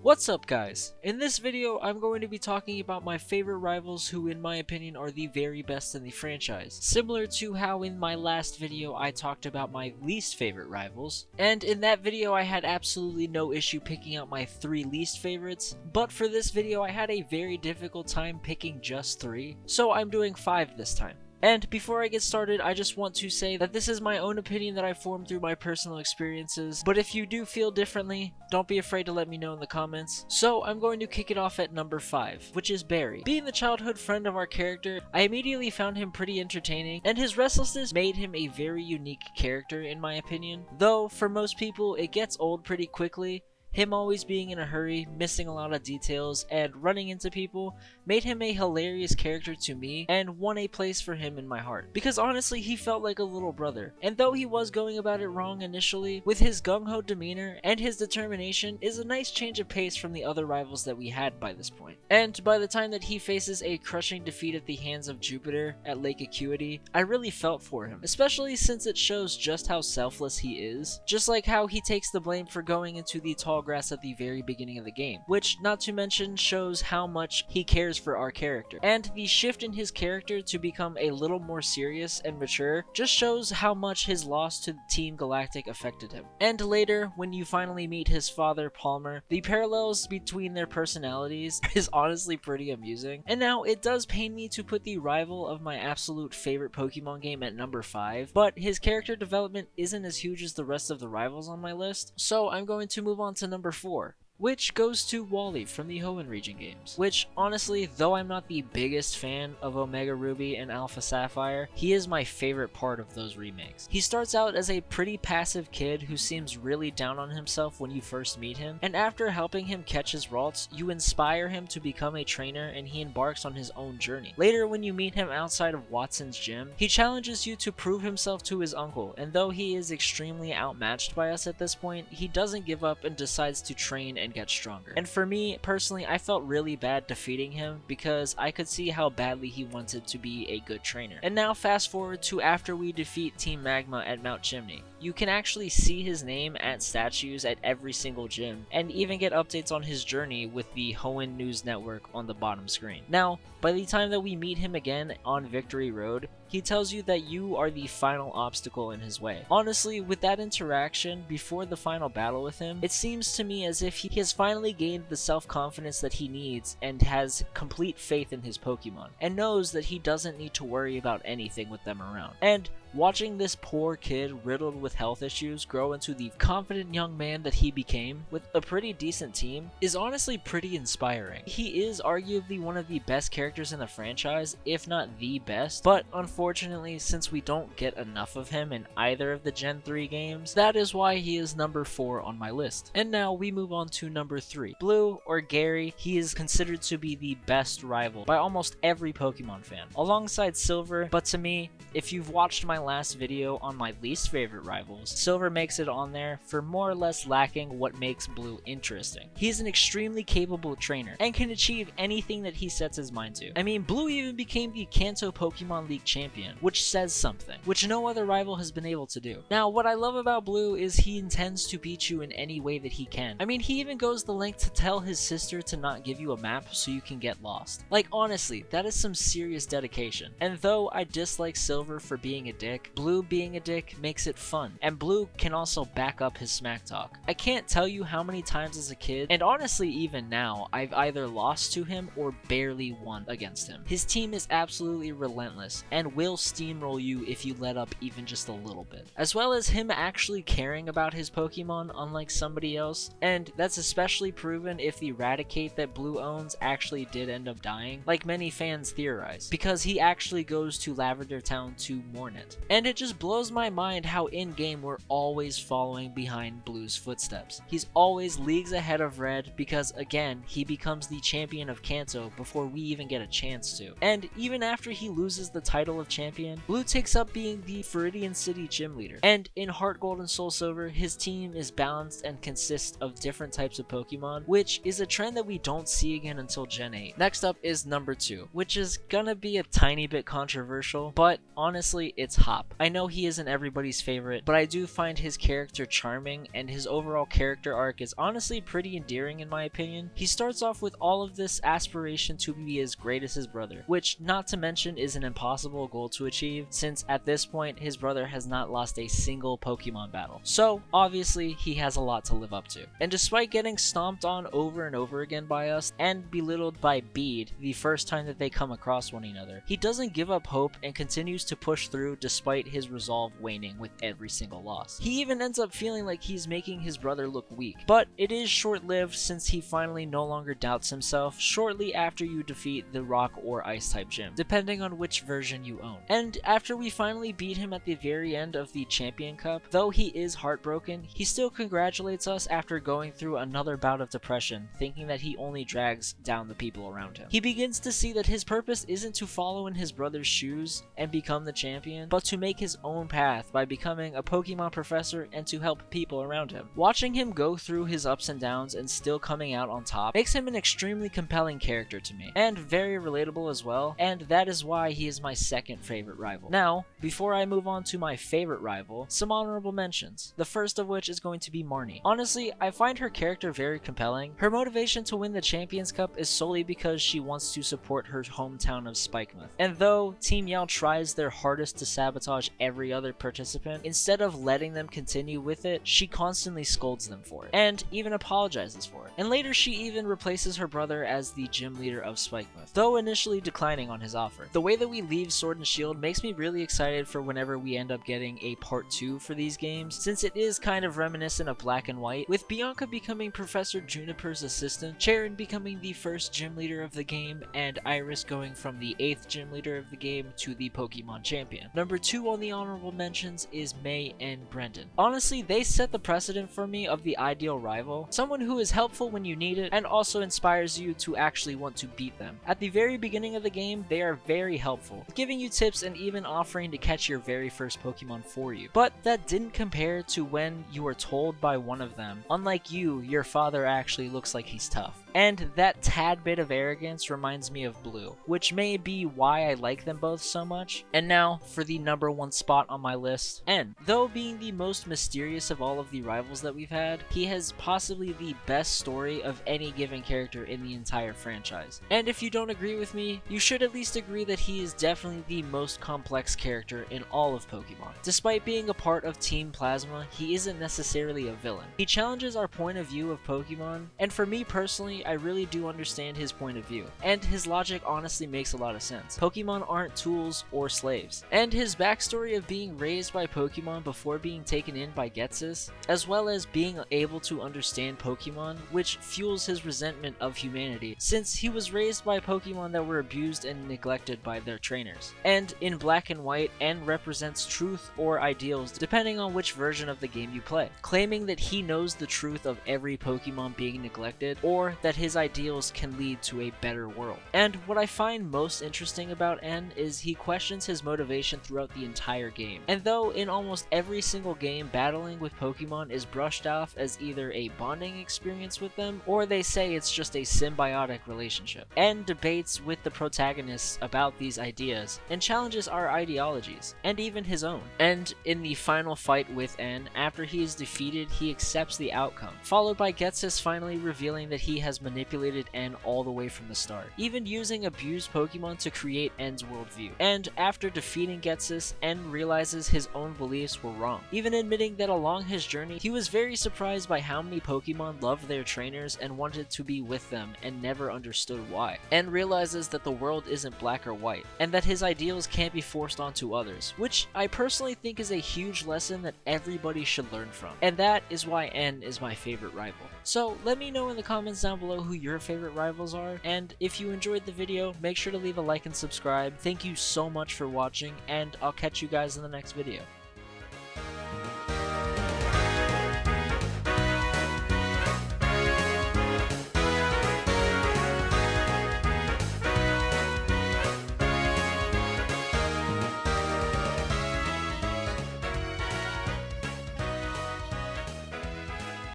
What's up guys? In this video I'm going to be talking about my favorite rivals who in my opinion are the very best in the franchise. Similar to how in my last video I talked about my least favorite rivals, and in that video I had absolutely no issue picking out my 3 least favorites, but for this video I had a very difficult time picking just 3, so I'm doing 5 this time. And before I get started, I just want to say that this is my own opinion that I formed through my personal experiences, but if you do feel differently, don't be afraid to let me know in the comments. So I'm going to kick it off at number 5, which is Barry. Being the childhood friend of our character, I immediately found him pretty entertaining, and his restlessness made him a very unique character in my opinion. Though, for most people, it gets old pretty quickly. Him always being in a hurry, missing a lot of details, and running into people made him a hilarious character to me and won a place for him in my heart. Because honestly, he felt like a little brother. And though he was going about it wrong initially, with his gung-ho demeanor and his determination is a nice change of pace from the other rivals that we had by this point. And by the time that he faces a crushing defeat at the hands of Jupiter at Lake Acuity, I really felt for him, especially since it shows just how selfless he is. Just like how he takes the blame for going into the tall grass at the very beginning of the game, which not to mention shows how much he cares for our character. And the shift in his character to become a little more serious and mature just shows how much his loss to Team Galactic affected him. And later, when you finally meet his father, Palmer, the parallels between their personalities is honestly pretty amusing. And now, it does pain me to put the rival of my absolute favorite Pokemon game at number 5, but his character development isn't as huge as the rest of the rivals on my list, so I'm going to move on to number 4. Which goes to Wally from the Hoenn region games. Which, honestly, though I'm not the biggest fan of Omega Ruby and Alpha Sapphire, he is my favorite part of those remakes. He starts out as a pretty passive kid who seems really down on himself when you first meet him, and after helping him catch his Ralts, you inspire him to become a trainer and he embarks on his own journey. Later, when you meet him outside of Watson's gym, he challenges you to prove himself to his uncle, and though he is extremely outmatched by us at this point, he doesn't give up and decides to train and get stronger. And for me, personally, I felt really bad defeating him because I could see how badly he wanted to be a good trainer. And now fast forward to after we defeat Team Magma at Mount Chimney. You can actually see his name at statues at every single gym, and even get updates on his journey with the Hoenn News Network on the bottom screen. Now, by the time that we meet him again on Victory Road, he tells you that you are the final obstacle in his way. Honestly, with that interaction before the final battle with him, it seems to me as if he has finally gained the self-confidence that he needs and has complete faith in his Pokemon, and knows that he doesn't need to worry about anything with them around. And watching this poor kid riddled with health issues grow into the confident young man that he became with a pretty decent team is honestly pretty inspiring. He is arguably one of the best characters in the franchise, if not the best, but unfortunately, since we don't get enough of him in either of the Gen 3 games, that is why he is number 4 on my list. And now we move on to number 3. Blue, or Gary, he is considered to be the best rival by almost every Pokemon fan, alongside Silver, but to me, if you've watched my last video on my least favorite rivals, Silver makes it on there for more or less lacking what makes Blue interesting. He's an extremely capable trainer and can achieve anything that he sets his mind to. I mean, Blue even became the Kanto Pokemon League champion, which says something, which no other rival has been able to do. Now, what I love about Blue is he intends to beat you in any way that he can. I mean, he even goes the length to tell his sister to not give you a map so you can get lost. Like, honestly, that is some serious dedication. And though I dislike Silver for being a dick, Blue being a dick makes it fun, and Blue can also back up his smack talk. I can't tell you how many times as a kid, and honestly even now, I've either lost to him or barely won against him. His team is absolutely relentless, and will steamroll you if you let up even just a little bit. As well as him actually caring about his Pokemon unlike somebody else, and that's especially proven if the Raticate that Blue owns actually did end up dying, like many fans theorize, because he actually goes to Lavender Town to mourn it. And it just blows my mind how in-game we're always following behind Blue's footsteps. He's always leagues ahead of Red because, again, he becomes the champion of Kanto before we even get a chance to. And even after he loses the title of champion, Blue takes up being the Viridian City gym leader. And in Heart Gold and Soul Silver, his team is balanced and consists of different types of Pokemon, which is a trend that we don't see again until Gen 8. Next up is number 2, which is gonna be a tiny bit controversial, but honestly, it's top. I know he isn't everybody's favorite, but I do find his character charming, and his overall character arc is honestly pretty endearing in my opinion. He starts off with all of this aspiration to be as great as his brother, which not to mention is an impossible goal to achieve, since at this point his brother has not lost a single Pokemon battle. So obviously he has a lot to live up to. And despite getting stomped on over and over again by us and belittled by Bede the first time that they come across one another, he doesn't give up hope and continues to push through despite his resolve waning with every single loss. He even ends up feeling like he's making his brother look weak, but it is short-lived since he finally no longer doubts himself shortly after you defeat the Rock or Ice type gym, depending on which version you own. And after we finally beat him at the very end of the Champion Cup, though he is heartbroken, he still congratulates us after going through another bout of depression, thinking that he only drags down the people around him. He begins to see that his purpose isn't to follow in his brother's shoes and become the champion, but to make his own path by becoming a Pokemon professor and to help people around him. Watching him go through his ups and downs and still coming out on top makes him an extremely compelling character to me, and very relatable as well, and that is why he is my second favorite rival. Now, before I move on to my favorite rival, some honorable mentions, the first of which is going to be Marnie. Honestly, I find her character very compelling. Her motivation to win the Champions Cup is solely because she wants to support her hometown of Spikemuth, and though Team Yell tries their hardest to sabotage every other participant, instead of letting them continue with it, she constantly scolds them for it, and even apologizes for it. And later she even replaces her brother as the gym leader of Spikemuth, though initially declining on his offer. The way that we leave Sword and Shield makes me really excited for whenever we end up getting a part 2 for these games, since it is kind of reminiscent of Black and White, with Bianca becoming Professor Juniper's assistant, Charon becoming the first gym leader of the game, and Iris going from the 8th gym leader of the game to the Pokemon champion. Number 2 on the honorable mentions is May and Brendan. Honestly, they set the precedent for me of the ideal rival, someone who is helpful when you need it and also inspires you to actually want to beat them. At the very beginning of the game, they are very helpful, giving you tips and even offering to catch your very first Pokemon for you. But that didn't compare to when you were told by one of them, unlike you, your father actually looks like he's tough. And that tad bit of arrogance reminds me of Blue, which may be why I like them both so much. And now for the number 1 spot on my list, N. Though being the most mysterious of all of the rivals that we've had, he has possibly the best story of any given character in the entire franchise. And if you don't agree with me, you should at least agree that he is definitely the most complex character in all of Pokemon. Despite being a part of Team Plasma, he isn't necessarily a villain. He challenges our point of view of Pokemon, and for me personally, I really do understand his point of view, and his logic honestly makes a lot of sense. Pokemon aren't tools or slaves, and his backstory of being raised by Pokemon before being taken in by Ghetsis, as well as being able to understand Pokemon, which fuels his resentment of humanity, since he was raised by Pokemon that were abused and neglected by their trainers. And in Black and White, N represents truth or ideals depending on which version of the game you play, claiming that he knows the truth of every Pokemon being neglected, or that his ideals can lead to a better world. And what I find most interesting about N is he questions his motivation throughout the entire game. And though in almost every single game battling with Pokemon is brushed off as either a bonding experience with them, or they say it's just a symbiotic relationship, N debates with the protagonists about these ideas and challenges our ideologies, and even his own. And in the final fight with N, after he is defeated, he accepts the outcome, followed by Ghetsis finally revealing that he has manipulated N all the way from the start, even using abused Pokemon to create N's worldview. And after defeating Ghetsis, N realizes his own beliefs were wrong, even admitting that along his journey, he was very surprised by how many Pokemon loved their trainers and wanted to be with them and never understood why. N realizes that the world isn't black or white, and that his ideals can't be forced onto others, which I personally think is a huge lesson that everybody should learn from. And that is why N is my favorite rival. So let me know in the comments down below who your favorite rivals are, and if you enjoyed the video, make sure to leave a like and subscribe. Thank you so much for watching, and I'll catch you guys in the next video.